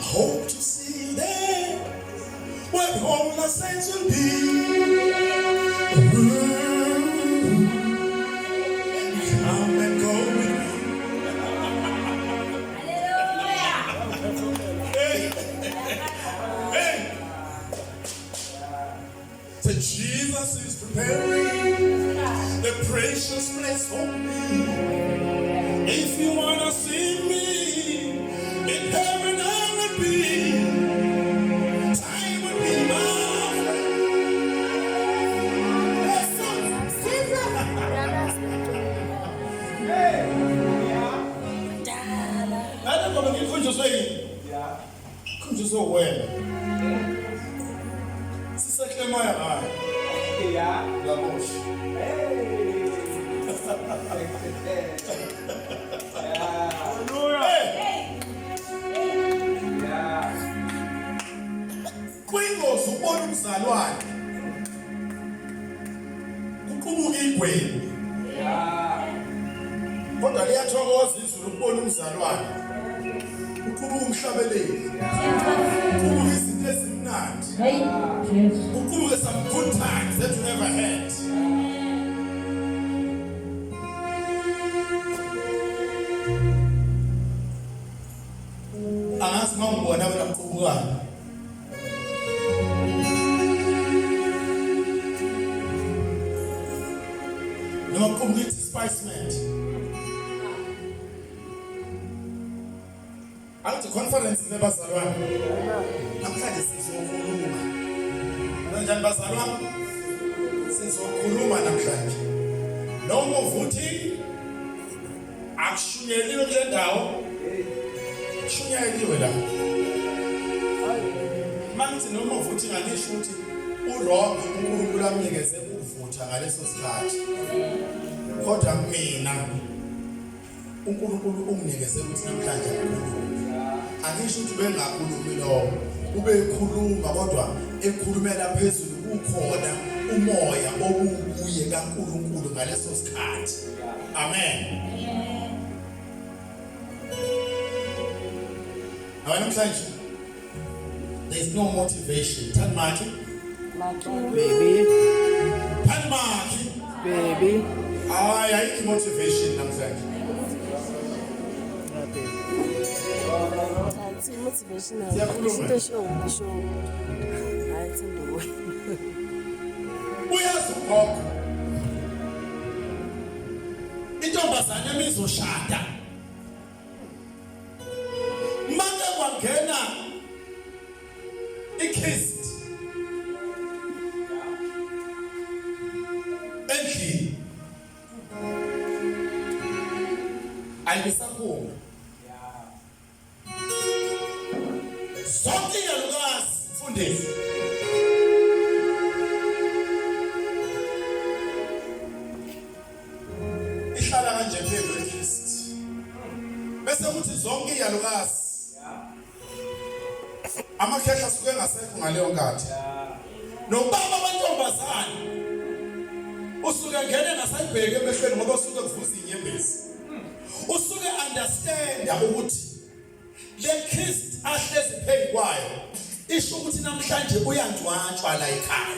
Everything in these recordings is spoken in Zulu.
Hope to see you there, where all the saints will be. Come and go with me. Hey. So Jesus is preparing the precious place for me. If you want to see me in heaven, I will be. Time will be mine. Nada como que kunje so yi. Kunje so wena. Sisaklema ya hayi. Yeah. La mosh. Hey. Kwingozi ubona umzalwane kuqubuka igwebu kodwa liyathokoza izulu ukubona umzalwane uqubuka umhlabeleli uqubuka izinto ezimnandi uqubuka some good times that you never had. Angazi ngibona wena mqubukana noma complete spicement athi conference nebazalwane namhlanje sizokhuluma kanjani bazalwane sizokhuluma namhlanje noma uvuthi akushunyeliwe kule ndawo shunyeliwe la manje noma uvuthi nganisho ukuthi uRoma uNkulunkulu amnikeze ukuvutha ngaleso sikhathi kodwa mina uNkulunkulu unginikeze ukuthi namhlanje ngikhuluma angisho ukuthi bengakhulumi lo ube ekhuluma kodwa ekhulumela phezulu kukhona umoya obubuye kaNkulunkulu ngaleso sikhathi. Amen. Namhlanje there is no motivation. Tell Marky. Baby. Tell Marky. Baby. Ayikho motivation namhlanje. Baby. It's motivational. Siyakhuluma. It's show. I think the way. Uyazi ugogo. Intombazane emizoshada. Manje kwangena ikhist. Endlini. Ayisakhona. Zonke iyalukazi mfundisi. Ihlala kanje phezu kwekhist. Bese kuthi zonke iyalukazi. Amakhehla asuke ngasekho ngaleyo nkathi. Nobaba abantombazane. Usuke ngene ngasayibheke emehlweni ngoba usuke kuvuza inyembezi. Usuke understand ukuthi le khist ahlezi phezu kwayo isho ukuthi namhlanje uyangcwatshwa la ekhaya.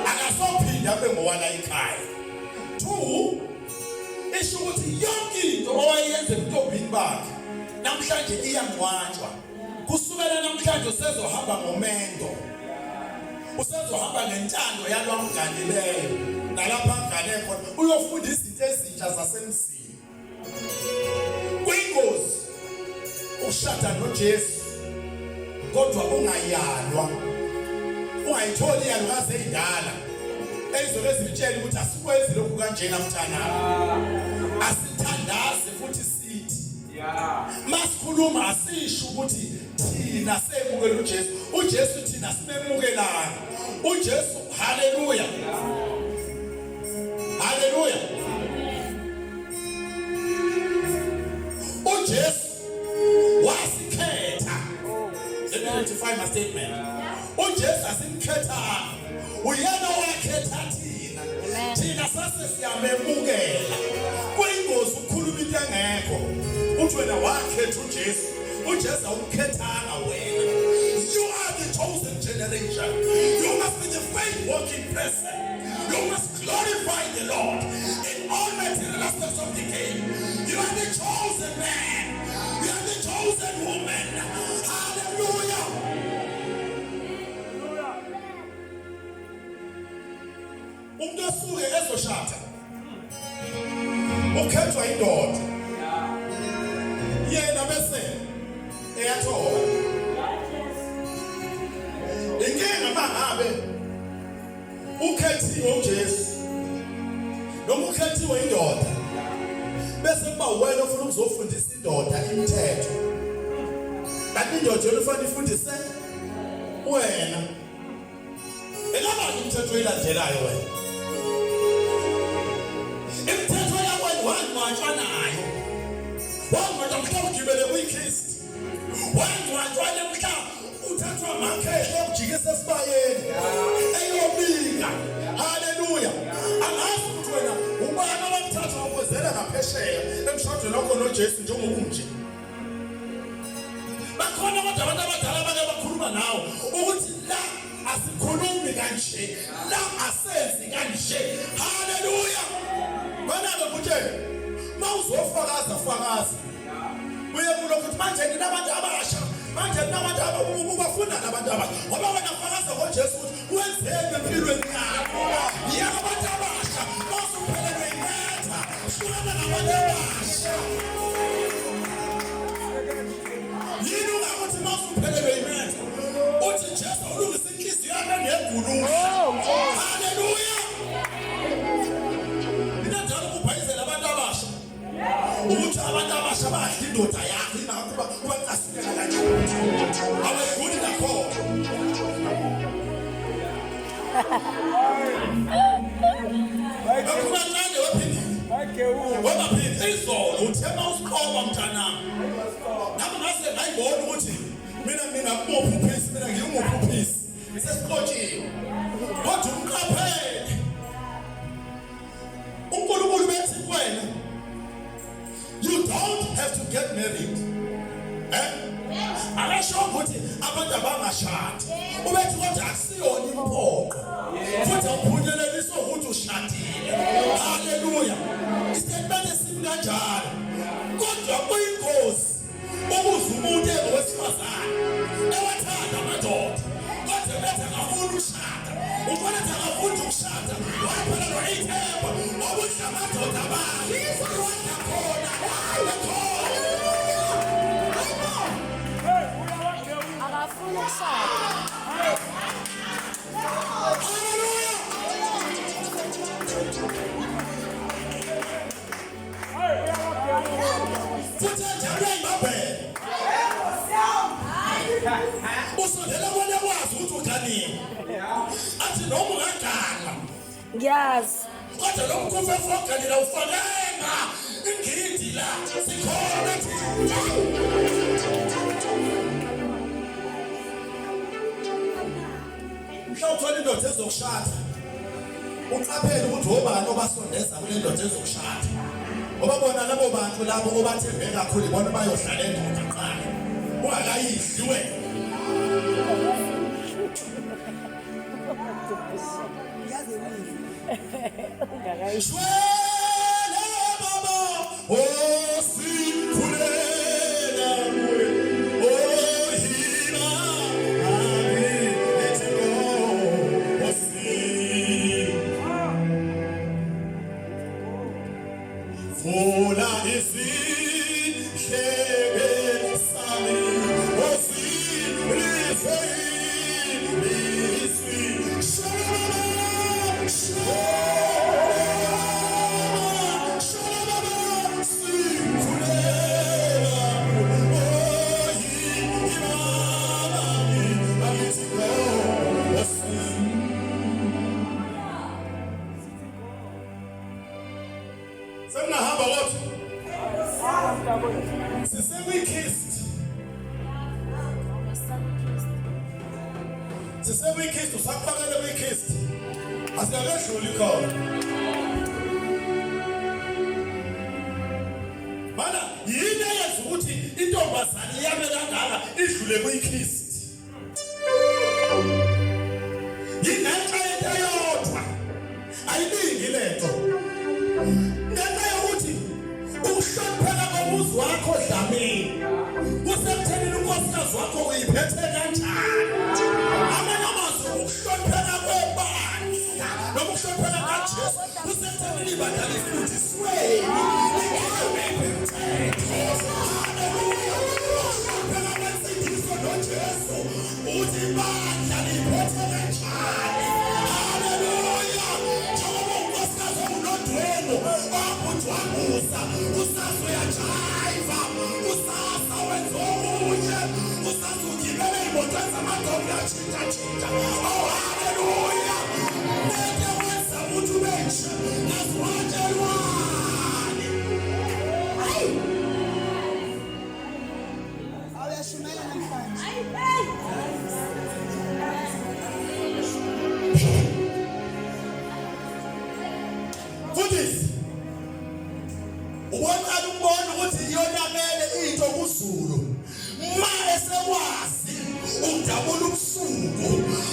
Akasophinda abe ngowala ekhaya. 2 isho ukuthi yonke into owayenza emntombini bakhe namhlanje iyangcwatshwa. Kusukela namhlanje usezohamba ngomendo. Usezohamba ngentando yalwamganileyo nalapha ngane khona uyofunda izinto ezintsha zasemzini. Kwingozi ushada noJesu kodwa ungayalwa. Ungayitholi yalukazi eyindala ezizobe zitshela ukuthi asikwenzi lokhu kanjena mthana. Asithandaze futhi sithi masikhuluma asisho ukuthi thina semukela uJesu. uJesu thina simemukelana. uJesu haleluya. Haleluya. uJesu wasikhetha. Let me identify my statement. uJesu asimkhetha. Uyena owakhetha thina. Thina sase siyamemukela. Kuyingozi ukukhuluma into engekho. Uthi wena wakhetha uJesu. uJesu awukhethanga wena. You are the chosen generation. You must be the faith walking person. You must glorify the Lord in all material aspects of the game. You are the chosen man. You are the chosen woman. Hallelujah. Umuntu osuke ezoshada ukhethwa indoda. Yena bese eyathola. Inkinga mangabe ukhethiwe uJesu noma ukhethiwe indoda bese kuba wena ofuna ukuzofundisa indoda imithetho. Kanti indoda yona ufuna ifundise wena. Elabani imithetho oyilandelayo wena? Imithetho yakho wangcwatshwa nayo. Wangcwatshwa mhla ugibele kwikhist. Wangcwatshwa mhla uthathwa amakhehla ujikisa esibayeni. Eyobika. Haleluya. Angazi ukuthi wena ubani abamthatha ngokwezela ngaphesheya emshadweni wakho noJesu njengoba unje. Bakhona abantu abadala abake bakhuluma nawe ukuthi la asikhulumi kanje, la asenzi kanje. Haleluya. Bana bekutshela mawuzofakaza fakaza. Uye kulokuthi manje ninabantu abasha. Manje ninabantu ubafuna nabantu abasha. Ngoba wena fakaza ngoJesu ukuthi wenzeni empilweni yakho. Yabantu abasha bosuphelelwe imetha. Shona nabantu abasha. Yini ungakuthi mawusuphelelwe imetha. Uthi Jesu ulungisa inhliziyo yakho negulu. Haleluya. Ninadala ukubhayizela abantu abasha. Ukuthi abantu abasha badla indoda yakho ingakuba ubaqasukela kanjani. Awayiguli nakho. Akubancane waphindile. Wabaphindile izolo uthema usiqoba mntanami. Nami ngase ngayibona ukuthi mina umuphuphisi mina ngiyumuphuphisi. Sesixotshiwe. Kodwa umqaphele. uNkulunkulu bethi kuwena you don't have to get married. Akasho ukuthi abantu abangashadi. Ubethi kodwa akusiyona imphoqo. Futhi awuphunyeleliswa ukuthi ushadile. Haleluya. Istatement esimkanjalo. Kodwa kuyingozi Ubuze umuntu ongowesifazane ewathanda amadoda kodwa bethi akafuni ukushada. Ubona ukuthi akafuni ukushada. Waphelelwa ithemba. Ubuhle amadoda bayo. Wanda khona. Akafuni ukushada. Futhi njalo ingabheka. Usondela kwena kwazi ukuthi uganile. Athi noma ungaganga. Ngiyazi. Kodwa lo mkhofu efoganile ufanenga. Ingidi la sikhona thina. Mhlawumbe indoda ezokushada. Uqaphele ukuthi obani obasondeza kule ndoda ezokushada. Ngoba bona labo bantu labo obathembe kakhulu bona bayohlala endoda qala. Ungakayidli wena. Shwele baba osikhulela kuwe ohila ami ethelo osi Fola isihlebe sami osilife iswi Senahamba kodwa Sisemikhisti usaqhakele kwikhisti asikakadluli khona mana yini eyenza ukuthi intombazane yame kangaka idlule kwikhisti yinenxa yento yodwa ayiningi lento ngenxa yokuthi ukuhlonipheka komuzi wakho dlamini kusemthelini unkosikazi wakho uyiphethe kanjani amanye amazwi ukuhlonipheka kwebandla noma ukuhlonipheka kaJesu kusemthelini ibandla lifundisweni ingekho imithetho ukuhlonipheka kwensindiso noJesu uthi ibandla liphethe kanjani haleluya njengoba unkosikazi unodwebo wakutshwamuza usasa uyajayiva usasa wenza okunye usasa ugibele imoto ezamadobi uyatshintshatshintsha oh haleluya nento wenza ukuthi ubenshe naziwatshelwani awuyashumela namhlanje Futhi ubonakala umbona ukuthi iyonamele into kuzulu ma esekwazi udabula ubusuku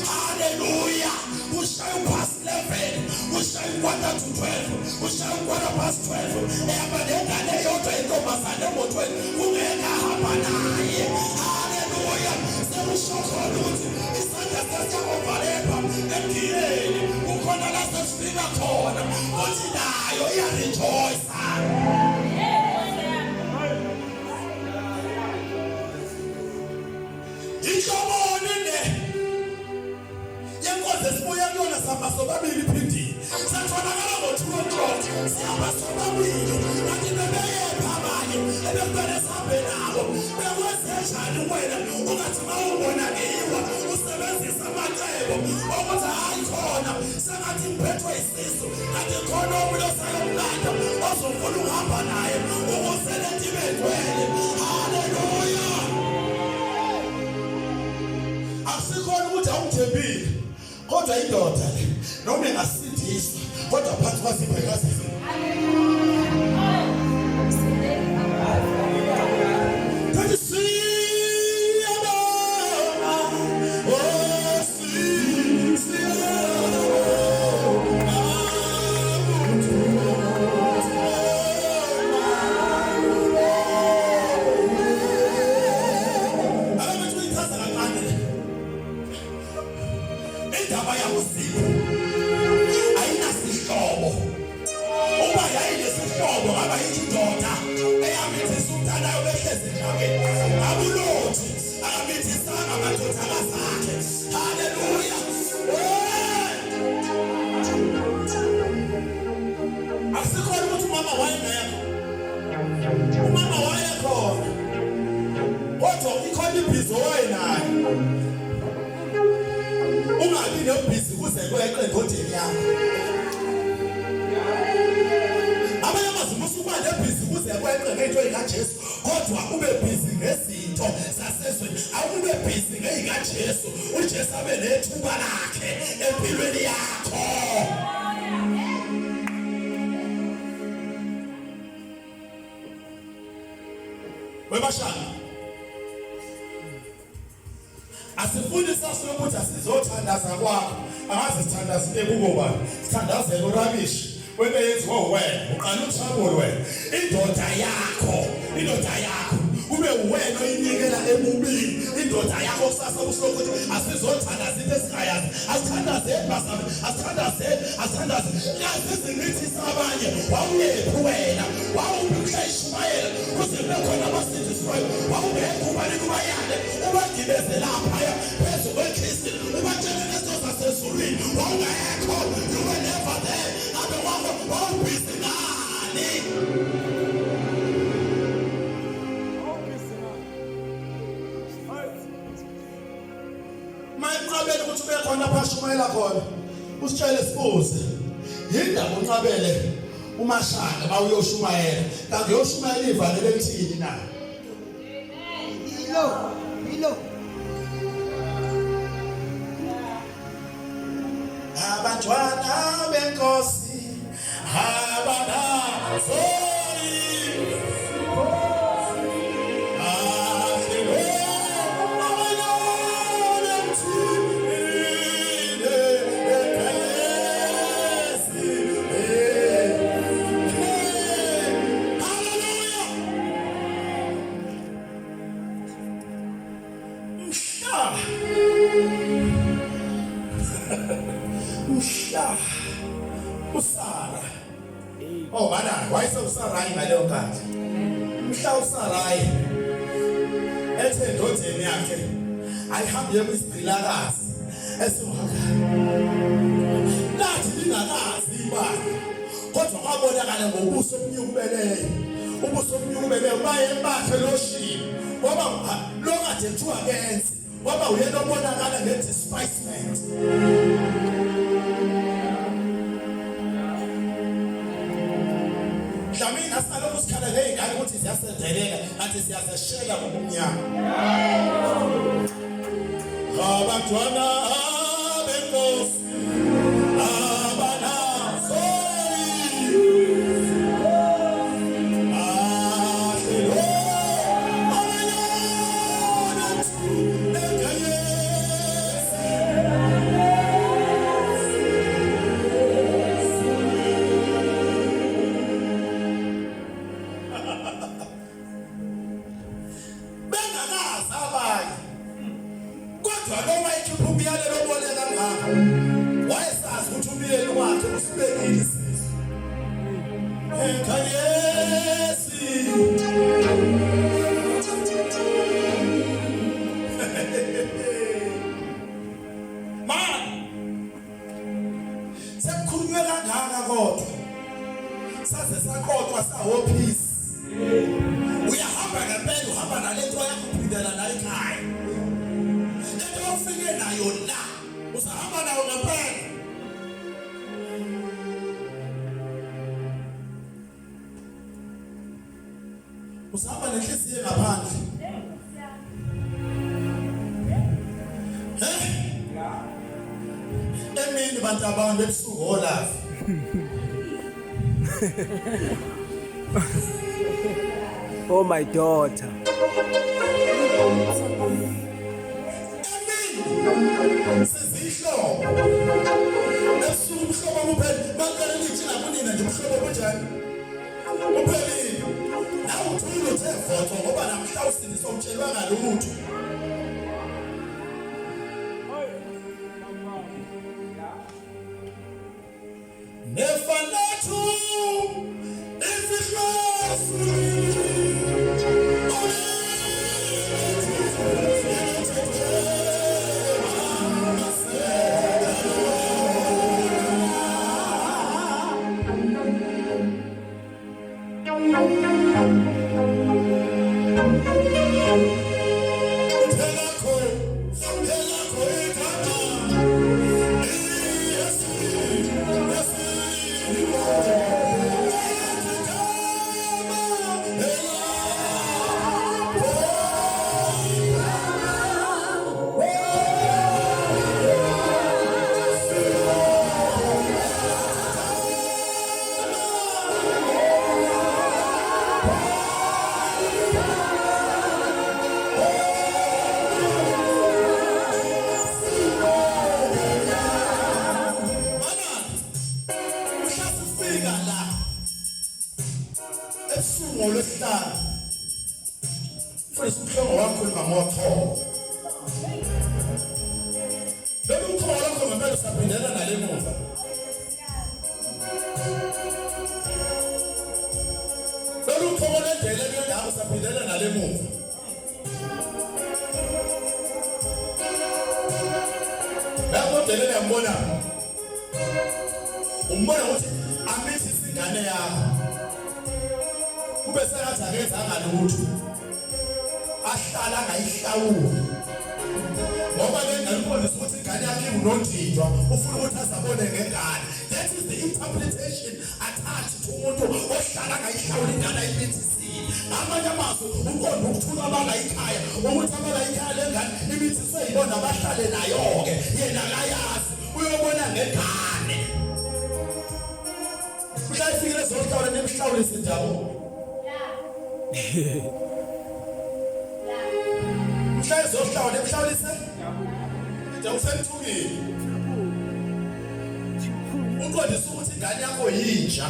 haleluya ushaya past 11 ushaya 1:45 ushaya 1:12 ehamba nengane yodwa intombazane emotweni kungeka hamba naye haleluya sekushokhona ukuthi isandla sesiyakuvaleka emgiyeni ukhona la sesifika khona uthi nayo iyarejoice Ihlobone le yenkosi esibuya kuyona sihamba sobabili iphindile satholakala ngo-2 o'clock sihamba sobabili kanti bebeyepha abanye ebekubele sihambe nabo bekwenzenjani wena ungathi ma ubonakaliwa usebenzisa amacebo okuthi hayi khona sengathi ngiphethwe isisu kanti khona omunye osayomlanda ozofuna ukuhamba naye ukuze le nto ibe ngcwele haleluya asikhona ukuthi awuthembile kodwa indoda le noma engasindiswa kodwa phansi kwazipha ikazizwe angabithi sumthanayo behleze enqabeni abulothi angabithi sanga amadodakazi akhe haleluya asikhona ukuthi umama wayengekho umama wayekhona kodwa ikhona ibhizi owayenayo ungabi nebhizi kuze kweqe endodeni yakho abanye amazimu usukuba nebhizi kuze kweqe ngento ekaJesu kodwa ube bhizi ngezinto zasezweni awube bhizi ngeyikaJesu uJesu abe nethuba lakhe empilweni yakho webashana asifuni saso ukuthi asizothandaza kwakho angazithandaza into bani sithandazela urabishi wena yenziwa wena uqala ukushabula wena indoda yakho ube wena oyinikela emubili indoda yakho kusasa kusokuthi asizothandaza into esingayazi asithandaze basami asithandaze yazizingithi sabanye wawuyephi wena wawubukhayishumayela kuze kube khona abasindiswayo wawubekho ubani kubayane ubagibeze lapha phezu kweKristu ubatshele lezo zasezulwini wawungekho you were never there abe wawubhizi nani mayinqabele ukuthi ube khona phashumayela khona usitshele sibuze yindaba unqabele umashaka bawuyoshumayela kanti uyoshumayela ivane lelithini na Ilo. abantwana benkosi abanazoli uSara oh bana wayese uSarai ngaleyo nkathi mhla uSarai ethe endodeni yakhe ayihambe yemisipilakazi esiwaka nathi lingakazi ibani kodwa kwabonakala ngobuso omnyukubeleyo ubuso omnyukubeleyo baye bakhe loshini ngoba lo kade kuthiwa kenzi ngoba uyena obonakala nge-despisement Jamina saloko sikhala ngeyingane ukuthi siyasendelela kanti siyazeshela ngomnyama. Abantwana benkosi usahamba nenhliziyo ngaphandle emini bantu abantu ebusuku olafi oh my daughter sizihlobo ebusuku umhlobo kuphela bakala lithi nakunina nje umhlobo kunjani uphelile nawe uthule uthe votho ngoba namhla usindiswa umtshelwa ngalutho nefanathu isihlosi Umbona ukuthi amithi isingane yakho kube sengathi akezanga lutho ahlala ngayihlawula ngoba ngengaliqondisa ukuthi ingane yakhe inonjinjwa ufuna ukuthi azabone ngengane. That is the interpretation attached to umuntu ohlala ngayihlawula ingane ayimithisiwe. Amanye amazwi uqonda ukuthula abangayikhaya ukuthi abangayikhaya lengane imithiswe yibona abahlale nayo-ke yena akayazi uyobona ngengane. Uyayifikile zohlawula nemhlawulisi njalo. Mhlawumbe zohlawula nemhlawulisi njalo usemthukile. Uqondisa ukuthi ingane yakho yintsha.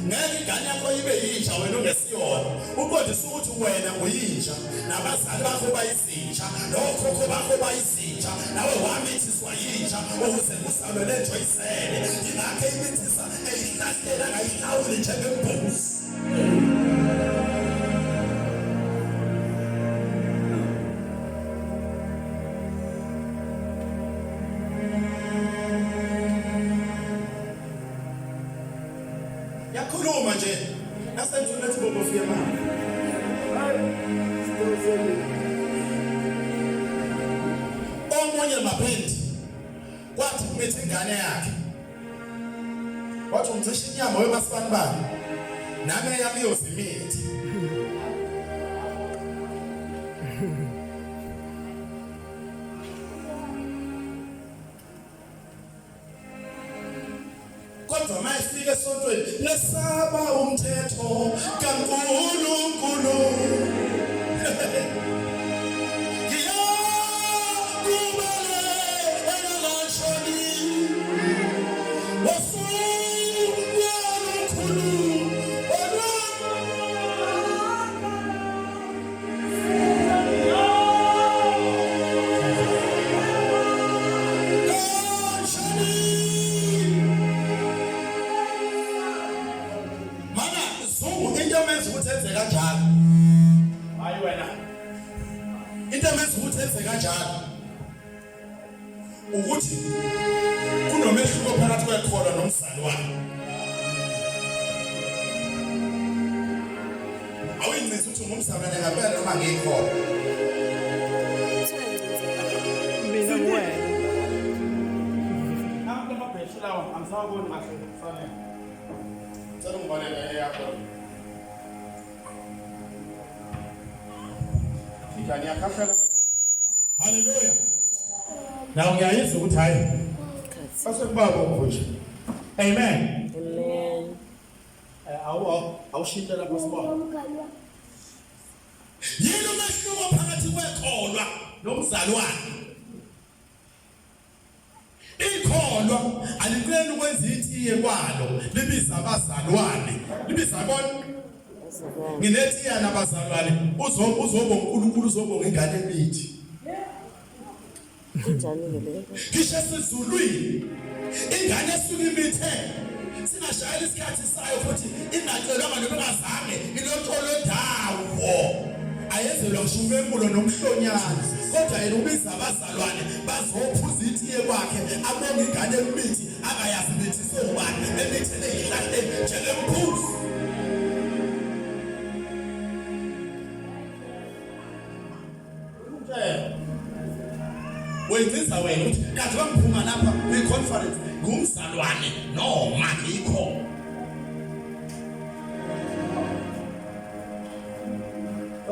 Ngeke ingane yakho ibe yintsha wena ungesiyona. Uqondisa ukuthi wena uyintsha nabazali bakho bayizintsha nokhokho bakho bayizintsha nawe wamithiswa yintsha ukuze kusalwe lejoyisele. Ingakho imithisa eyihlahlela ngayihlawuli njengembuzi. Yakhuluma nje nasenze lethi bobo fike manje. Omunye maphendi kwathi kumethe ingane yakhe. Wathi umthisha inyama wemasipani bani nami yami yozimithi. Kodwa mayifike esontweni lesaba umthetho kaNkulunkulu. Ukuthi kunomehluko phakathi kwekholo nomzalwane. Awuyinqisi ukuthi ngumzalwane ngempela noma ngekholo. Mina wena. Abantu ababhesha lawo amsawuboni kahle kufanele. Cela ungibonele yakho. Ingane yakho. Hallelujah. Now ngiyayizwa ukuthi hayi asekubaba ukuthi amen. Amen. Awushintsha lapho sibona. Yini umehluko phakathi kwekholwa nomzalwane? Ikholwa aliqeni ukwenza itiye kwalo libiza abazalwane. Libiza bona nginetiya nabazalwane uzobonga uNkulunkulu uzobonga ingane emithi. Kisha sizulwini ingane esuka imithe singashayela isikhathi sayo futhi ingacelwanga nobengazange ilotsholo dawo ayenzelwa kushumemulo nomhlonyana kodwa yena ubiza abazalwane bazophuza itiye kwakhe abonga ingane emithi akayazi bethi sobani emithele ihlahle njengembuzi. wenziza wena uthi kathi bangiphuma lapha kwi-conference ngumzalwane noma ngikho.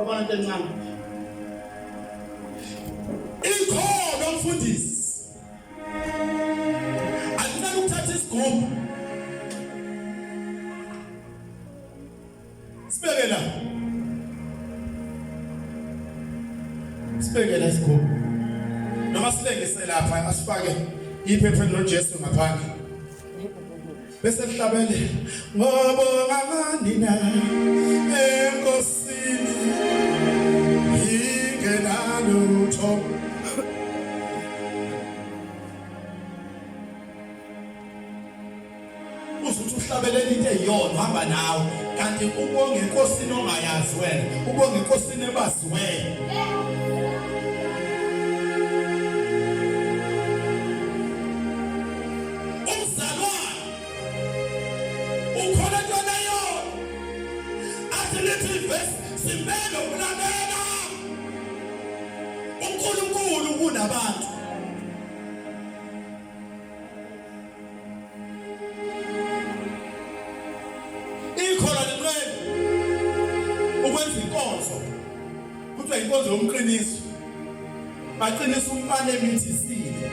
Abantu encane ikhono mfundisi alifuna ukuthatha isigubhu sibekela isigubhu noma silengise lapha asifake iphepha noJesu ngaphandle bese sihlabele ngobonga nina enkosini ingenalutho. Usuthi uhlabelele into eyiyona uhamba nawe kanti ubonge enkosini ongayazi wena ubonge enkosini ebazi wena. Simele ukulandela uNkulunkulu kunabantu. Ikhola liqela ukwenza inkonzo kuthiwa inkonzo yomqiniso. Baqinisa umfana emithisile,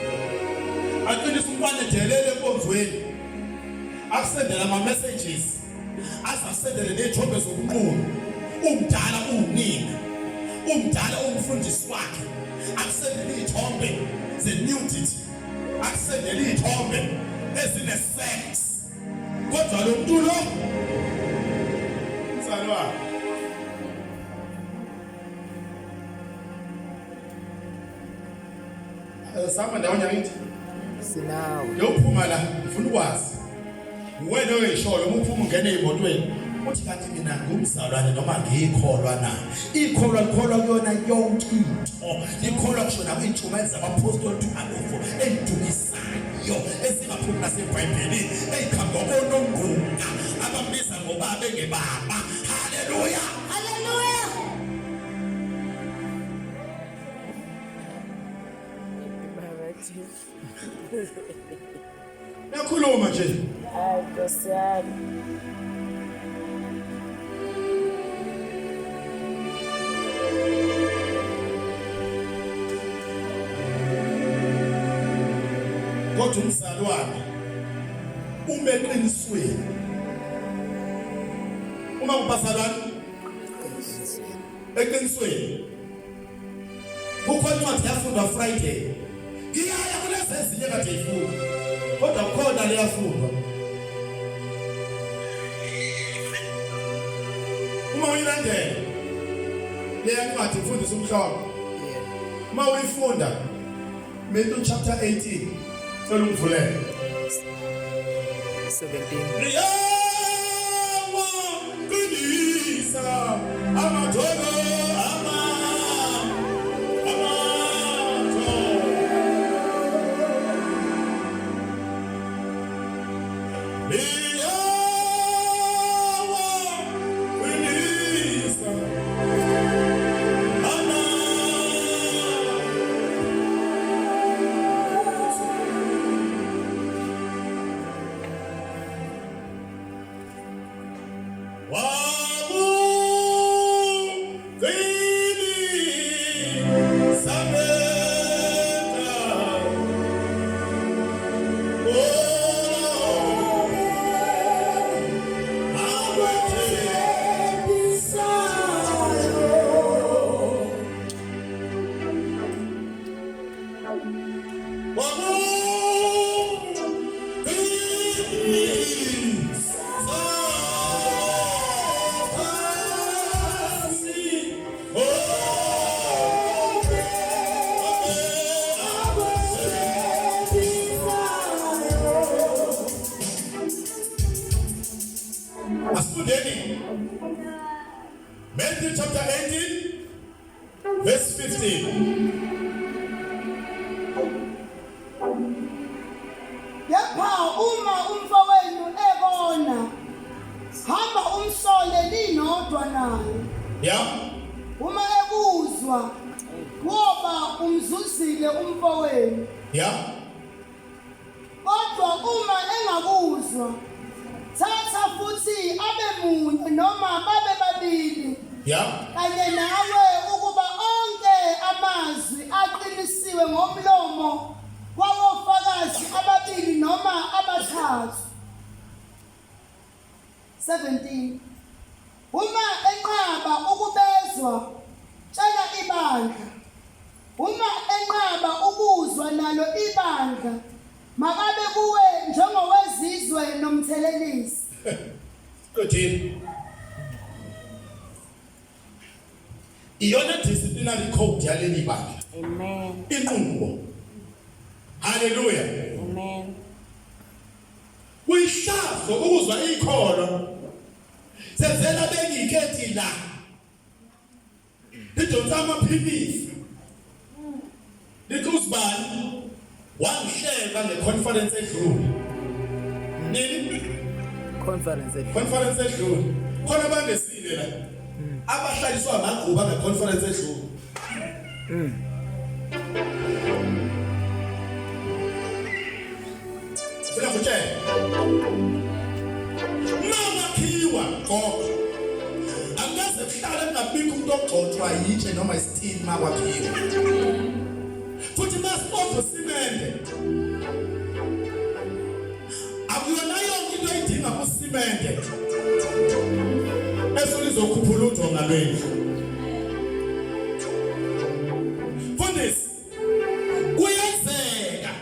baqinisa umfana edelele enkonzweni, akusendela ama-messages, asasendele ney'thombe zokunqula. Umdala unina, umdala umfundisi wakhe, akusendele iy'thombe ze-nudity, akusendele iy'thombe ezine-sex. Kodwa lo muntu lo mzalwane sihamba ndawonye ngithi sinawe yophuma la ngifuna ukwazi wena oyishoyo uma uphuma ungena ey'motweni uthi kanti mina ngumzalwane noma ngiyikholwa na? Ikholwa likholwa kuyona yonke into, likholwa kushona kwiy'ntshumayelo zama-apostoli 12 ey'dumisayo ezingaphumi nasebhayibhelini ey'khamba kononguka abambiza ngobaba engebaba. Haleluya, Hallelujah. nakhuluma nje. Hayi Nkosi yami. Kodwa umzalwane uma eqinisweni, uma kubazalwane eqinisweni, kukhona incwadi yafundwa Friday, ngiyaya kulezi ezinye kade yifunda kodwa kukhona leyafundwa. Uma uyilandela leya ncwadi ifundisa umhlaba, uma uyifunda Matthew chapter 18 cela ungivulele 17. Yawa qinisa amathola Matthew chapter 18 verse 15. Kepha uma umfowenu ebona, hamba umsole linodwa naye. Yeah. Uma ebuza uzwa ngoba umzuzile umfowenu. Yeah. Kodwa uma engakuzwa thatha futhi abe munye noma babe babili Yeah. kanye nawe ukuba onke amazwi aqinisiwe ngomlomo wabofakazi ababili noma abathathu. 17 Uma enqaba ukubezwa tshela ibandla. Uma enqaba ukuzwa nalo ibandla makabe kuwe njengowezizwe nomthelelisi. Good. Iyona disciplinary code yaleli bandla. Amen. Inqubo. Hallelujah. Amen. Kuyihlazo ukuzwa ikholo. Senzela bengikethi la. Lidonsa amaphilisi. Likusibani wangihleka ngeconference edlule. Nini? Conference edlule. Khona bangesile la. Abahlaliswa amagquba ngeconference edlule. Sina kutshela. Mama khiwa ngoba angaze kuhlala ngabikho umuntu ogxothwa yitshe noma isithini makwakhiwa. Futhi masipho simende. Akuyona yonke into ayidinga kusimende. Esolizokhuphula udonga lwendlu. Fundisi kuyenzeka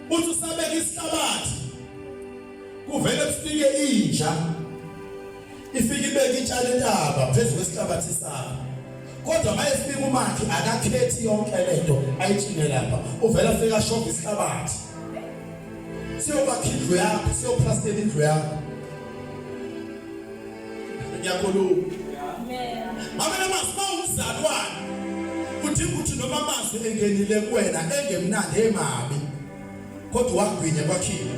uthi usabeka isihlabathi kuvele kufike inja ifike ibeke itshale entaba phezulu kwesihlabathi sakho. Kodwa mayefika umakhi akakhethi yonke lento ayithine lapha uvela fika ashova isihlabathi siyokwakha indlu yakho siyoplastela indlu yakho. Ngiyakhuluma. Amanye amazwi umzalwane udinga ukuthi noma amazwi engenile kuwena engemnandi emabi kodwa wagwinya kwakhile.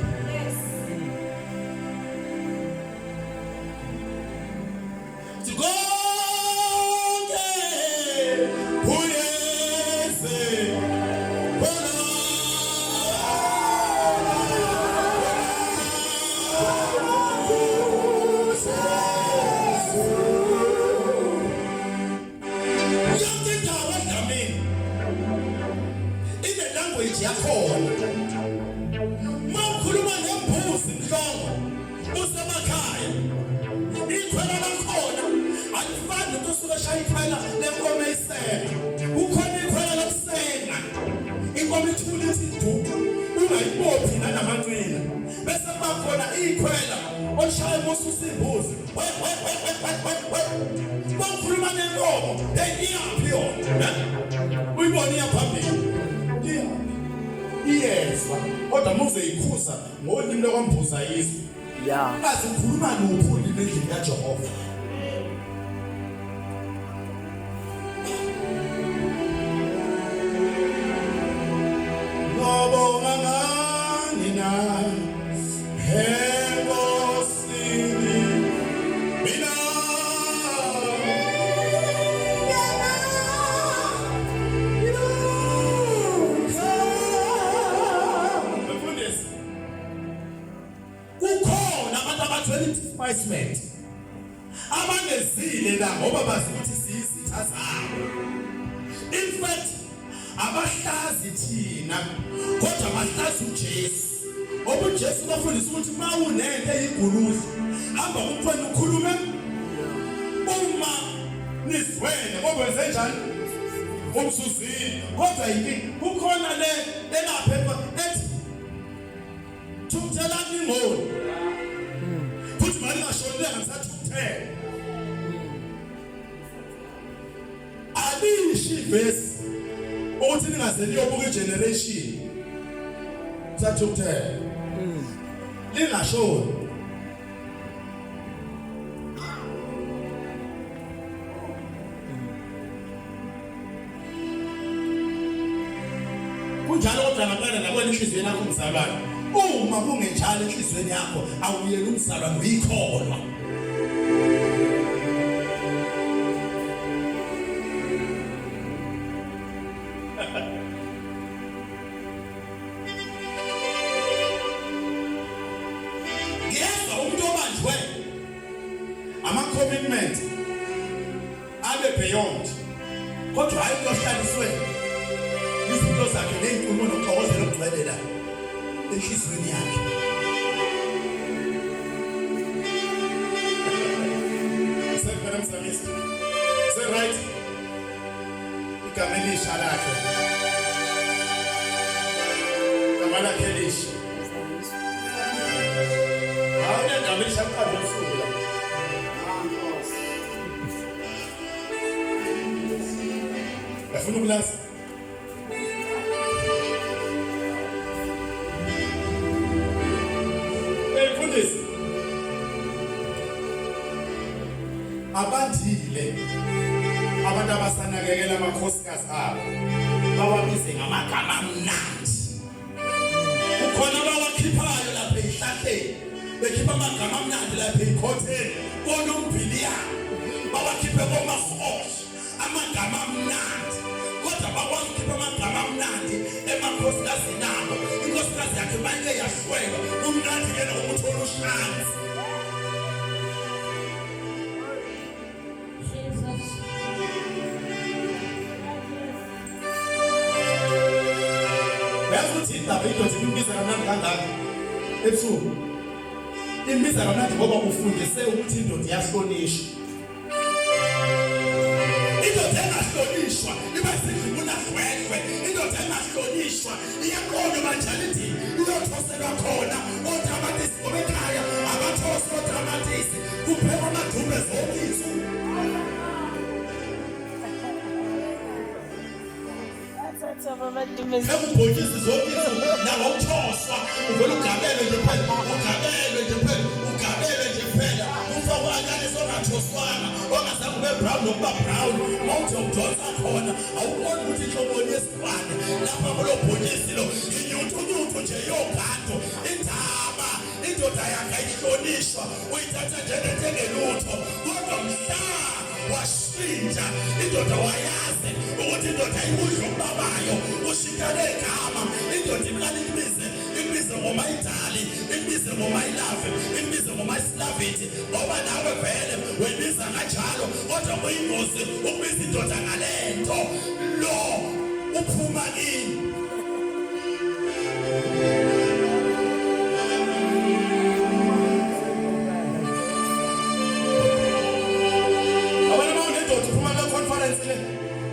Kodwa muze ikhusa ngolimi lokwambuza izwi. Yeah. Kazi ukhuluma nophundi endlini kaJehova. Ngobonga ngani na hengosini mina abangezile la ngoba bazi ukuthi siyizitha zabo. In fact abahlazi thina kodwa abahlazi uJesu. UJesu bafundisa ukuthi mawunento eyiguluzi hamba kumfana ukhulume uma nizwene ngoba wenze njani umsuzini. Kodwa yini kukhona le elapha ethi thumthela ingqondo futhi mali ngashonile ngisathi ukuthela. Alishi verse ukuthi ningaze liyobuka igeneration sathi ukuthela lingashoni. Kunjalo kodwa ngaphandle nakwena inhliziyo yakho umzalwane. Uma kungenjalo enhlizweni yakho awuyeli umzalwane uyikholwa. abe beyond kodwa hayi kuhlaliswe izinto zakhe nezinkulumo nokuxokozela ukugcwelela enhliziyweni yakhe. Is that right? Igama elisha lakhe. Igama lakhe elisha. Awuna igama elisha kuqala usuku la. Yafuna ukulazi. Mfundisi. Abandile abantu abasanakekela amakhosikazi abo bawabize ngamagama amnandi. Ukhona abawakhiphayo lapha ezihlahleni bekhipha amagama amnandi lapha ekhotheni konombiliyana bawakhiphe komahoshi amagama amnandi kodwa bakwazi ukukhipha amagama amnandi emakhosikazini abo. Inkosikazi yakhe manje yashwela umnandi yena ukuthola ushansi. Yazuthi indaba idothi imbiza kamnandi kangaka ebusuku. Imbiza kamnandi ngoba ufundise ukuthi indoda iyahlonishwa. Indoda engahlonishwa iba sendlibuna hlwehwe. Indoda engahlonishwa iyaqonda evangelity iyothoselwa khona odramatisi obekhaya abathoswa odramatisi kuphekwa amadumbe zonke. Ekubhotshisa zonke nawo uthoswa uvela ugabele nje phela ugabele nje phela ufakwa akanye songathoswana ongazange ube brown nokuba brown mawuthi udonsa khona awuboni ukuthi inhloboni yesibane lapha kulobhotshisi lo inyuthu nje yogado indaba indoda yakhe ayihlonishwa uyithatha njengelutho kodwa mhla washintsha indoda wayazi ukuthi indoda ayikudla umbabayo ushintshane igama indoda imlala imize ngoma idali imize ngoma ilave imize ngoma islaviti ngoba nawe vele webiza kanjalo kodwa kuyingozi ukubiza indoda ngalento lo uphuma ini.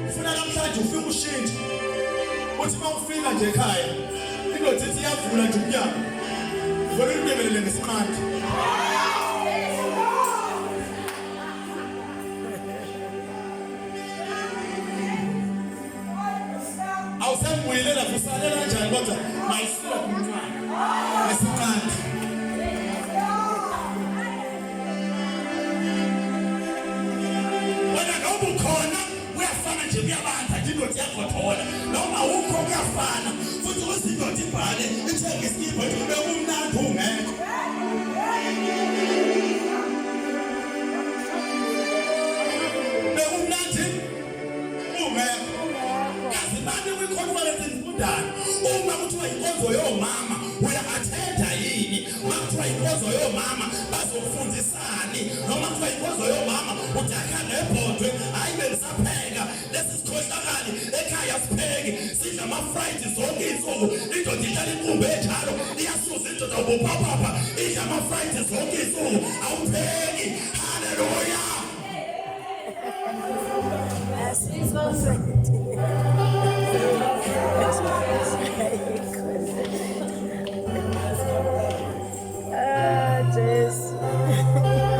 Ufuna namhlanje ufika ushintshe uthi mawufika nje ekhaya indoda ithi iyavula nje umnyango vele libebelele ngesiqandi awusembuyile lapho usalela kanjani kodwa mayisula kumntwana ngesiqandi. Ukhona uyafana nje kuyabanda indoda yakhothona noma ukho kuyafana futhi uzindoda ibhale ithenge isikipho ube kumnandi ungekho. Bekumnandi ungekho. Yazimani kwi-conference ifundana uma kuthiwa inkonzo yomama uya-athenda yini uma kuthiwa inkonzo yomama bazofundisani noma kuthiwa inkonzo yomama udaka nebhodwe hayi bengisapheka lesi sikhohlakali ekhaya sipheki sidla ama-fried zonke insuku indoda ihlala inkumbi enjalo iyasuza indoda ubupapapha idla ama-fried zonke insuku awupheki. Haleluya.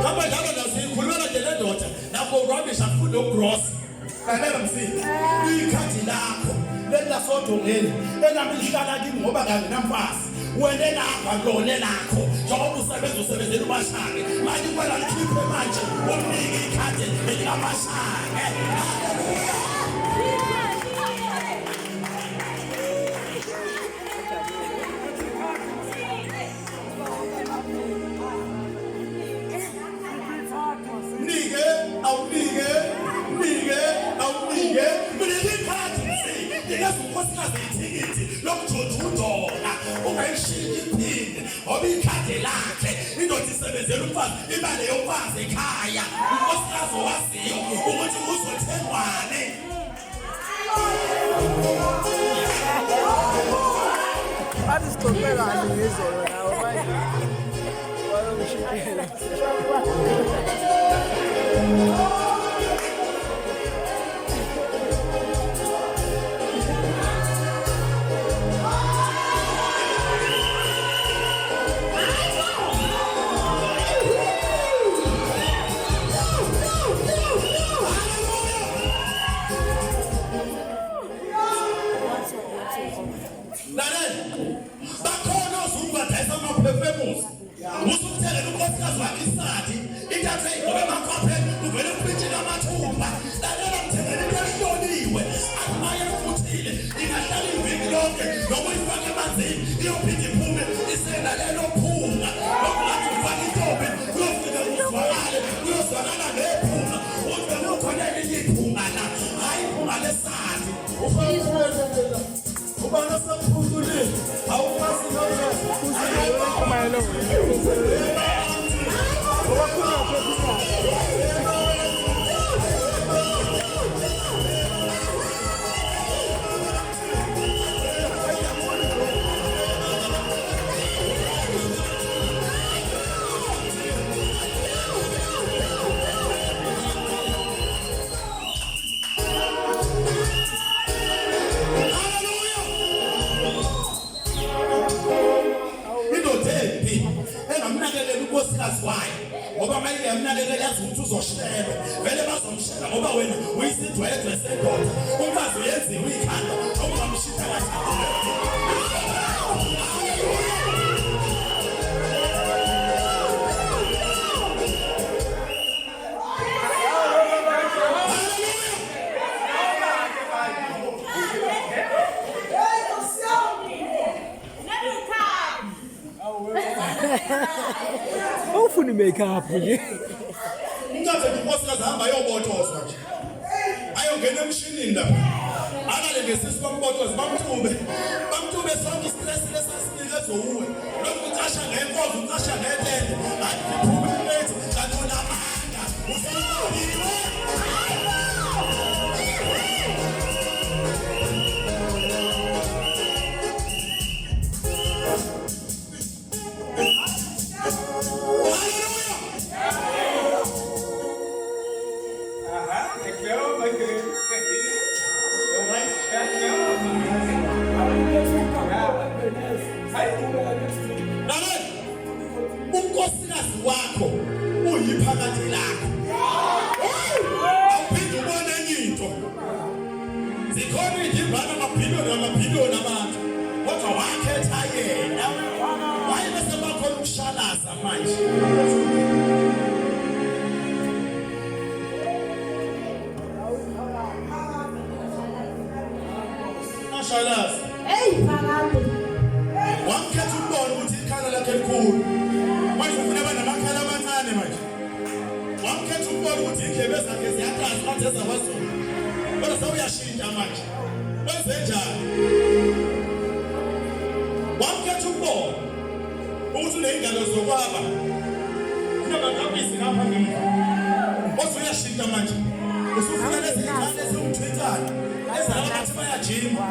Kama njalo nasikhulumela nje le ndoda nakho urabisha futhi ogross kanela msini ikhadi lakho lelasodongeni elamihlala kimi ngoba kanginamfazi wena lapha lone lakho njengoba usebenzela uMashake manje kwala likhiphe manje unike ikhadi likaMashake. Haleluya. Awunike mlekhathi ngiyazukhosikhazi ithikithi lokujotha uDola ungayishiya iphinde ngoba ikhadi lakhe indoda isebenzela umfazi imali yomfazi ekhaya unkosikazi waziyo ukuthi uthengwane. Athi sicocela ngizolo nawo manje. Wayomshiyela. Usukuthele unkosikazi wakhe isathi ithathe igobe emakhophe uvele uphitshile amathumba lalela mthengele into ehloliwe akumaye futhile ingahlala iviki lonke noma uyifake emanzini iyophinda iphume isenalelo phunga nokungathi ufake intombi kuyofika kuyozwakala ngephunga uze kukhona elinye iphunga la hayi iphunga lesathi ubana saphuzule awufazi noma Kumayelo. unkosikazi wayo ngoba manje yamnakekela yazi ukuthi uzoshelwa vele bazomshela ngoba wena uyisidwedwe sendoda umfazi uyenziwe ikhanda awungamshita kahle. Ufuna makeup nje. Ungaze unkosikazi hamba ayobothoza nje. Ayongena emshinini la. Akale ngesisi bambothoza bamthube sonke istress lesasinika zowuwe. Lokhu ucasha ngenkozo ucasha ngetende. Hayi kuphume ilethe kanona amanga. Useyiwe. Unkosikazi wakho uyiphakathi lakho. Awuphinde ubone enye into. Zikhona izimbana amabhiliyoni abantu. Kodwa wakhetha yena. Wayebese bakhona ukushalaza manje. Ashalaza. Hey, phakathi. Wakhetha ukubona ukuthi ikhala lakhe likhulu. Manje ufuna namakhala amancane manje. Wakhetha ukubona ukuthi indlebe zakhe ziyaqhaza manje ezabazulu. Kodwa sewuyashintsha manje. Wenze njani? Wakhetha ukubona ukuthi uney'ngalo zokwaba. Unabantu ngapha ngemva. Kodwa uyashintsha manje. Usufuna lezi ngane eziwumthwethana. Ezabathi bayajima.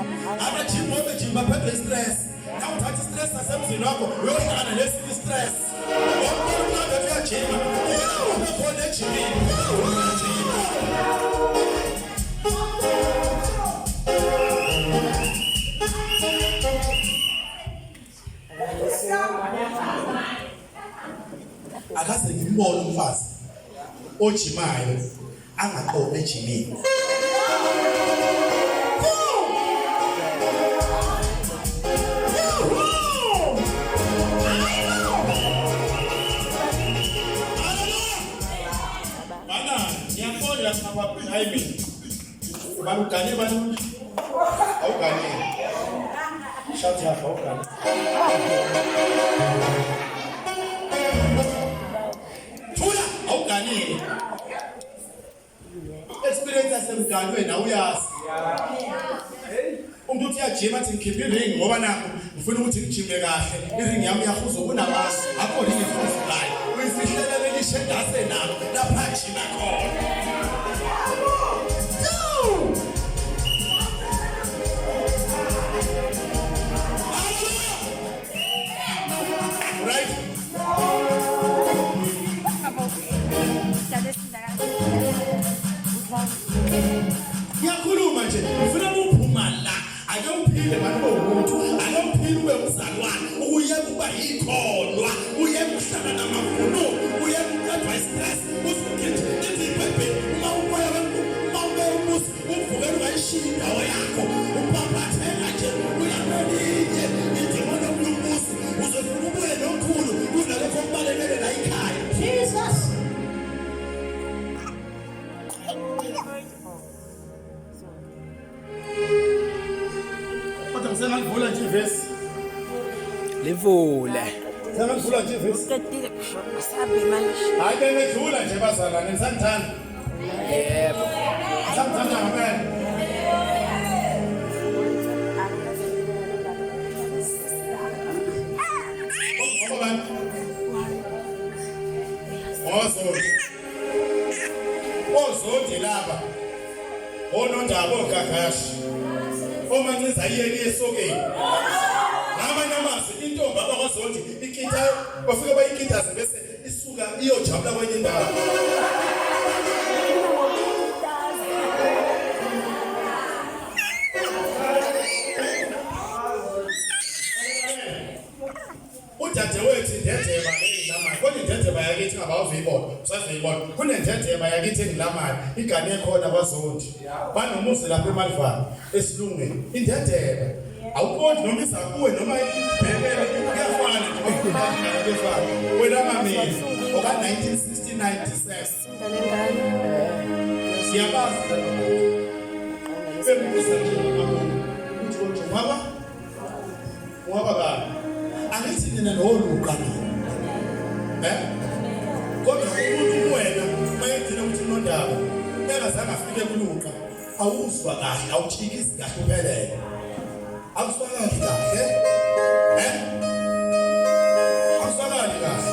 Abajima obejima baphethe stress. Now uthatha stress asemzini wakho uyohlangana lesinye stress. Wonke umuntu uyajima. Ukhona ejimini. Akaze ngimbone umfazi ojimayo angaqobe ejimini. Hayi mina balugane bani awugane shathi yakho awugane thula awugane experience yasemganweni awuyazi umuntu uthi uyajima athi ngikhiphe iring ngoba nakho ufuna ukuthi ngijime kahle iring yami yahuza kunamasi akho yini futhi uyifihlelele lishe ngase nalo lapha jima khona. awuphile manje umuntu anophile ube umzalwane uyeke uba yikholwa uyeke uhlala namavuno uyeke uqedwa istress usukithi iBhayibheli uma umoya umusi uvukela ungayishiya indawo yakho upaphathela nje uyamelinye idimoni yomlusi uzofuna ubuye nomkhulu kunalokho okubalekele la ekhaya Jesus. kodwa ngisengangivula nje ivesi Livule. sengangivula nje ivesi Uqedile asabe manje. hayi bengedlula nje bazalwane ngisanithanda Yebo. ngisanithanda ngempela ozodi laba onondaba ogagashi omancinza iyeli esokeni ngamanye amazwi intombi abakwaZodi ikitha bafike bayikithaze bese isuka iyojabula kwenye indawo udadewethu indedeba engilamayo kodwa indedeba yakithi ngabawuviyibona usaziyibona kunendedeba yakithi engilamayo igane ekhona kwaZodi banomuzi lapha eMalivani esilungeni indedeba awuqondi noma izakuwe noma ibhekela kuyafana wena mameli oka 1969 siyabazi bembuza nje uthi ngaba bani angithi nina noluka kodwa umuntu wena mayedina ukuthi nondaba engazange afike kuluka awuzwa kahle awuchikisi kahle uphelele awuswakali kahle awuswakali kahle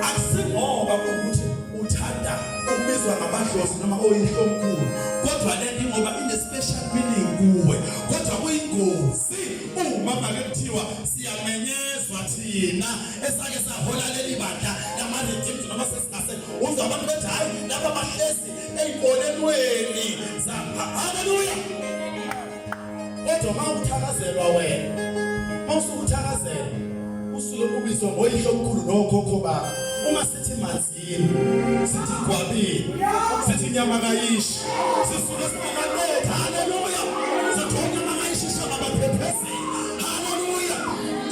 akusingoba ukuthi uthanda ubizwa ngamadlozi noma oyihlo omkhulu kodwa lento ngoba ine special meaning kuwe kodwa kuyingozi uma make kuthiwa siyamenyezwa thina esake sahola leli bandla lama-redeemed noma sesingase uzwa abantu bethi hayi laba bahlezi ey'nkolelweni haleluya kodwa ma uthakazelwa wena ma usukuthakazela usuke ubizwa ngoyihlo omkhulu nokhokho bakho uma sithi manzini sithi gwabini sithi nyama kayishi sisuke singakanetha haleluya sithonke makayishisha ngabaphephezeli haleluya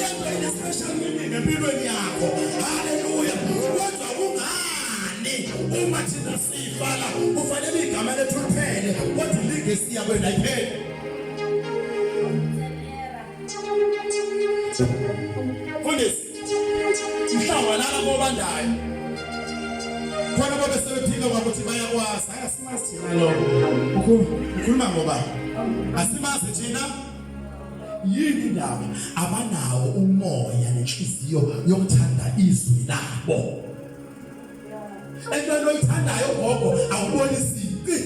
yento ine-special meaning empilweni yakho haleluya kodwa kungani uma thina siyifala kufanele igama lethu liphele kodwa iligesi yakwena iphele Fundisi mhlawumbe lala bobandayo khona babe sebephika ukuthi bayakwazi ayasimazi thina lokho ukhuluma ngoba asimazi thina yini indaba abanawo umoya nenhliziyo yokuthanda izwi labo into loyithandayo gogo awubonisiki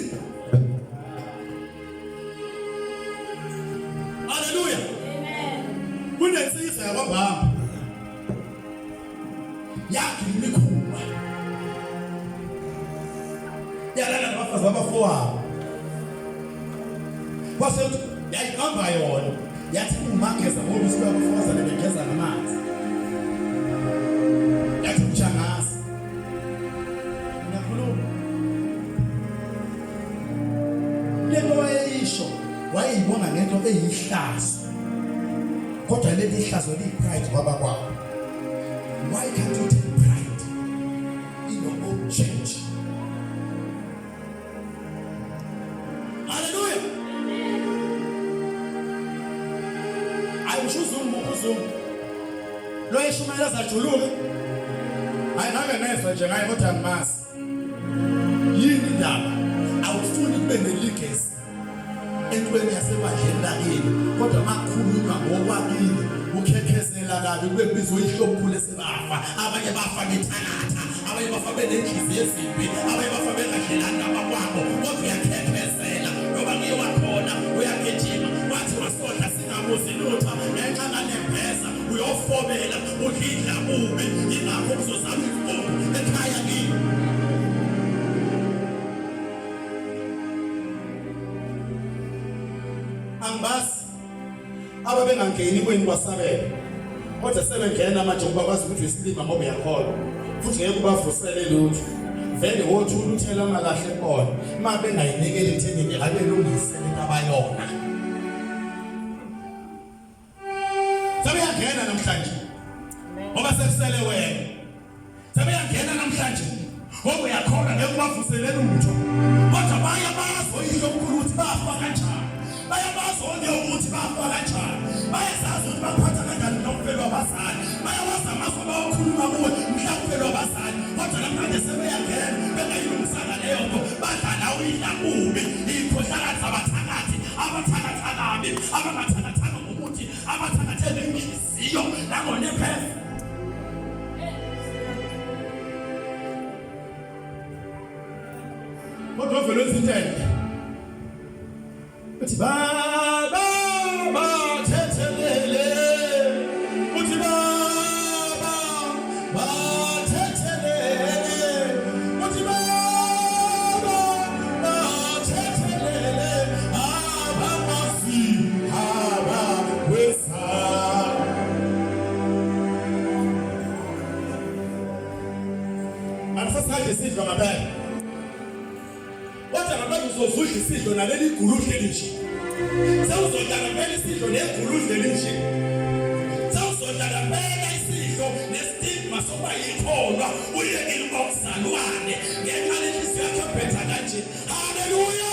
haleluya kunensizwa yakwababa yakhe imikhuba yalala nabafazi babafowabo wasethi yayihamba yona yathi umageza ngoba usiba bafazana begeza namanzi yathi mchangasi ngiyakhuluma lento wayeyisho wayeyibona ngento eyihlazo kodwa leli ihlazo liyi-pride kwaba kwabo why can't you take pride in your own change hallelujah ayishuza umbuzo lo yeshumayela zajuluka hayi ngake nezwa nje ngaye kodwa angimazi yini indaba awufuni kube ne-legacy entweni yasebandleni lakini kodwa makhulunywa ngokwakini ukhekhezela kabi kube kubizwa ihlo omkhulu esebafa abanye bafa ngethanatha abanye bafa benenhliziyo ezimbi abanye bafa bengadlelani nabakwabo kodwa uyakhekhezela ngoba ngiye wakhona uyagijima wathi wasodla singabuzi lutho ngenxa nganembeza uyofobela udlidla bubi yingakho kuzozama ifomu ekhaya kini angibazi ababengangeni kweni kwasabela kodwa sebengena manje bakwazi ukuthi isilima ngoba uyakholwa futhi ngeke ubavusele lutho vele wothula uthela amalahle khona uma bengayinikeli itheni abelungise into abayona sebeyangena namhlanje ngoba sekusele wena sebeyangena namhlanje ngoba uyakholwa ngeke ubavusele lutho kodwa bayabazo ukuthi bafa kanjani bayabazo ukuthi bafa kanjani bayazazi ukuthi baphatha kanjani nomfelo wabazali bayawazi amazwi abawakhuluma kuwe mhlawumbe wabazali kodwa namhlanje sebeyangena bengayilungisana leyo nto badlala uyidla kubi ikhohlakazi abathakathi abathakathakabi abangathakathanga ngokuthi abathakathele inhliziyo nangonephefu kodwa vele izintende uthi baba bathethelele uthi baba bathethelele uthi baba bathethelele abamasi abawesa Anisasaje sidlo ngabani Kodwa ngabe uzozudla isidlo naleli iguludle linje Sawuzodlala phela isidlo neguludle linje Sawuzodlala phela isidlo nestigma soba yikholwa uyekile ukuzalwane ngenxa lenhliziyo yakho ebhetha kanje haleluya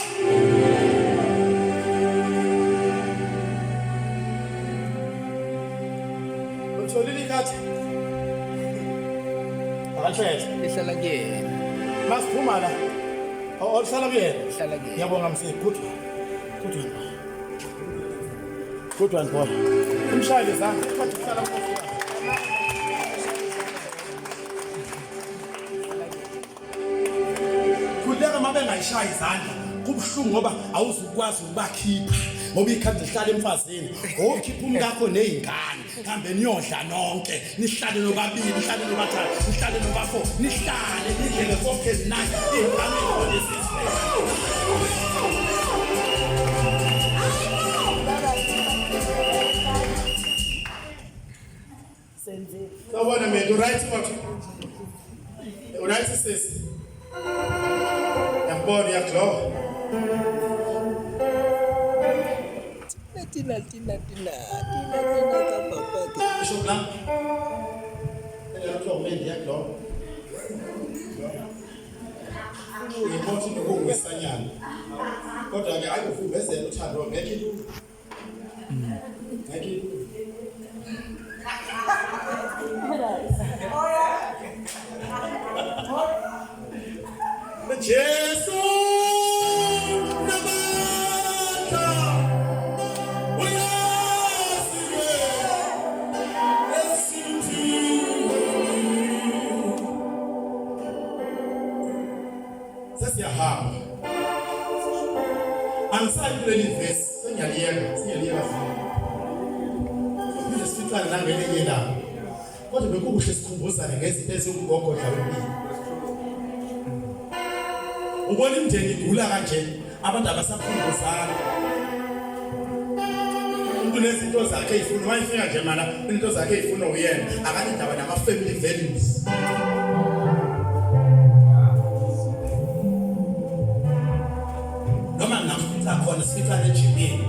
Utholile ikhathi Akathethe Ihlala kuyena. Masiphuma la Awuhlala kuyena Ihlala kuyena. Ngiyabonga mfethu Good one boy. Umshayeli zami kodwa uhlala mfethu. Kuleka mabe ngayishayi izandla kubhlungu ngoba awuzukwazi ukubakhipha ngoba ikhanda lihlala emfazini okhipha umkakho nezingane kambe niyodla nonke nihlale nobabili nihlale nobathathu nihlale nobafo nihlale nidlele konke ezinayo ingane lesizwe Sawubona manje right what? Right sis. Yabona yaklo. Tina kapapa. Shobla. Yaklo manje yaklo. Ngiphothi ngokwesanyana. Kodwa ke ayikuvezela uthando ngeke lu. Ngeke lu. Jesu namandla uyasiwe sesiyahamba angisayi kuleli verse sengiyaliyeka Sifana nangelinye ilanga kodwa bekubuhle sikhumbuzane ngezinto ezikugogodla wempilo ubona imndeni igula kanje abantu abasakhumbuzana umuntu nezinto zakhe ezifuna wayifika nje mana into zakhe ezifuna uyena akanindaba nama family values noma namfika khona sifika ejimini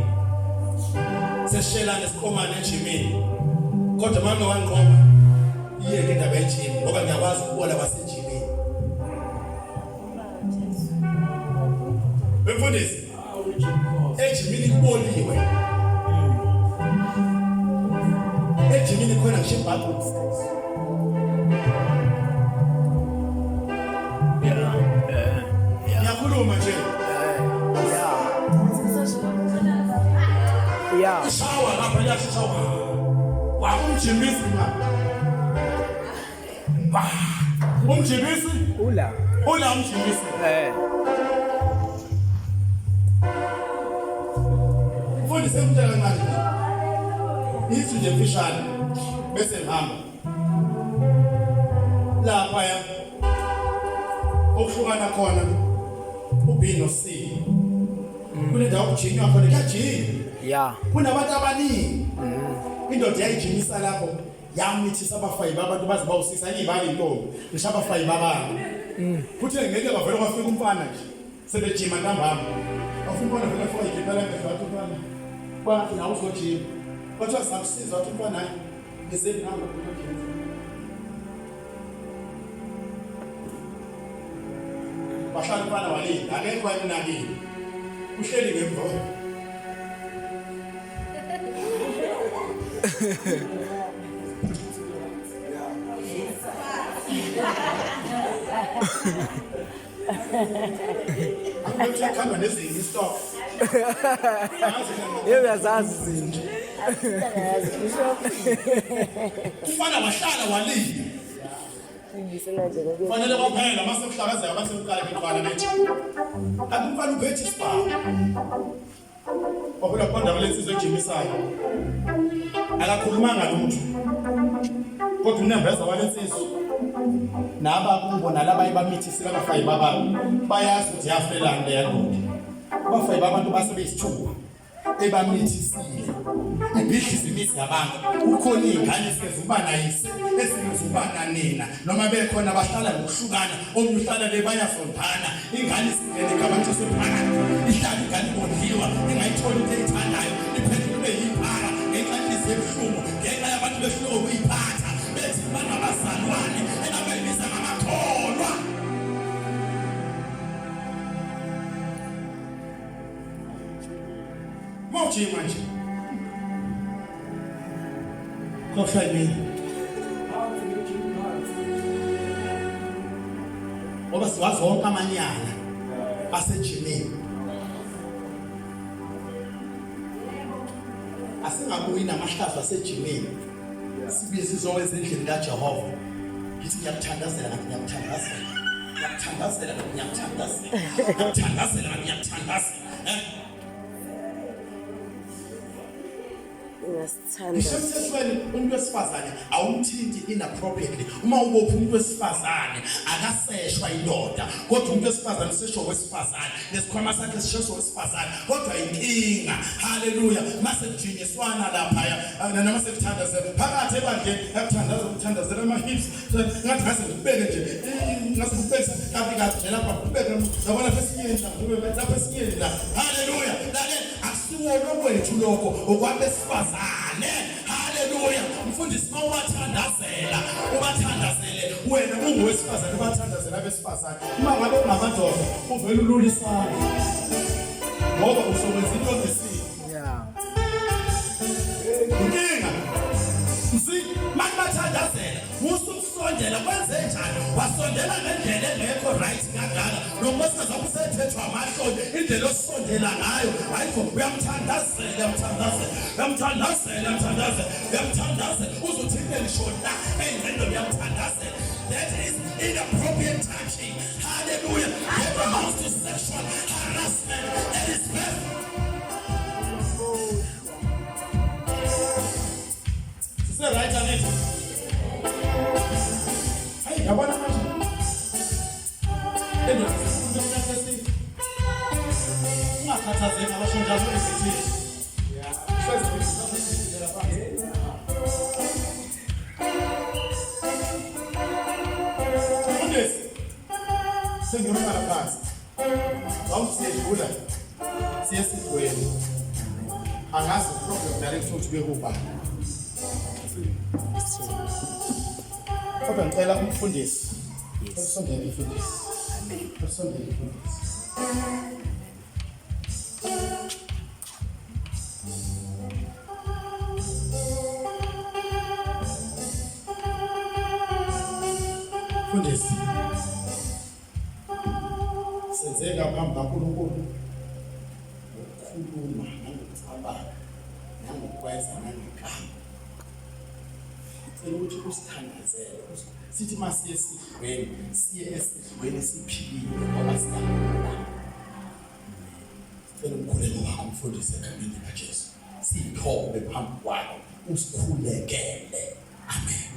seshelana sikhomana ejimini kodwa manje wanqoma iyeke indaba ejimini ngoba ngiyakwazi ukubona basejimini Bemfundisi ejimini kuboliwe ejimini khona ngisho iBhayibheli ngiyakhuluma nje Ishawa lapha yashawa wakumjimisi mama umjimisi Ula umjimisi Mfundisi umtshela kancane Ithi nje mfishane bese ngihamba lapha ya okuhlukana khona uB no C kule ndawo kujinywa khona kuyajinga Yeah. Kunabantu abaningi indoda yayijimisa lapho yamithisa abafayi babantu baze bawusisa ngibali intombi ngisho abafayi babantu futhi ngeke bavele kwafika umfana nje sebejima ntambama afuna umfana vele afika igibela ngezathi umfana bathi nawe uzojima bathiwa sizakusiza wathi umfana ngizeni nami ngokujima bahlala umfana walinda akekho ayinakile uhleli ngemva Akukhamba nezinye stock. Uyazazi izinto. Ufana wahlala walinda. Fanele kwaphela mase kuhlakazeka mase kuqala ngibala nethi. Akufana uphethe isibhamu. Ophela khona balensizwe ejimisayo. Akakhulumanga lutho. Kodwa unembeza walensizwe. Naba kumbona labaye bamithisa abafayi baba bayazi ukuthi yafelana le yandoda abafayi babantu basebeyisithuba ebamithisile ibhidliza imizi yabantu ukhona ingane sezuba nayise esizuba nanina noma bekhona bahlala ngokuhlukana omnye uhlala le bayasondana ingane isingene ngabantu sephakathi ihlala ingane bondliwa ingayitholi into eyithandayo iphendule yiphaka ngenxa yebuhlungu ngenxa yabantu behlobo uyiphatha bethi banabazalwane enabayibiza ngamakholwa mawujima nje kohlangene ngoba siwazi wonke amanyala asejimeni asingabuyi namahlazo asejimeni sibuye sizowenza endlini kaJehova ngithi ngiyakuthandazela ngathi ngiyakuthandazela ngiyakuthandazela ngathi ngiyakuthandazela ngiyakuthandazela ngathi ngiyakuthandazela Ngisho umuntu wesifazane awumthinti inappropriately uma ubopha umuntu wesifazane akaseshwa indoda kodwa umuntu wesifazane sesho wesifazane nesikhwama sakhe sisho wesifazane kodwa inkinga haleluya mase kujinyiswana lapha noma sekuthandazela phakathi ebandleni yakuthandazela ama hips ngathi ngase ngibeke nje ngase ngibeke kabi lapha ngibeke ngabona fesinyeni lapha fesinyeni la haleluya akusiwona kwethu lokho okwabesifazane haleluya mfundisi mawathandazela ubathandazele wena ungowesifazane ubathandazela abesifazane uma ngabe ungamadoda uvela ululisana ngoba usokwenza into ngesimo inkinga makubathandazela usukusondela kwenze njani wasondela ngendlela engekho right kangaka nokwesikaza kusethethwa amahloni indlela osondela ngayo ayikho uyamthandazela uzothintela ishona engqondo uyamthandazela that is inappropriate touching hallelujah it amounts to sexual harassment and it's best say right on it hey yabona manje ungakhathazeki abashonja ezithile sengiyohlala phansi awusiyedlula siyesidweni angazi problem direct ukuthi bekubani kodwa ngicela umfundisi usondele umfundisi amen usondele umfundisi mfundisi senzeka phambi kaNkulunkulu ukukhuluma nangokucabanga nangokwenza nangekamba ukuthi usithandazele sithi masiye esidweni siphilile ngoba siyabona cela umkhuleko wakho mfundisi egameni likaJesu sithobe phambi kwakho usikhulekele amen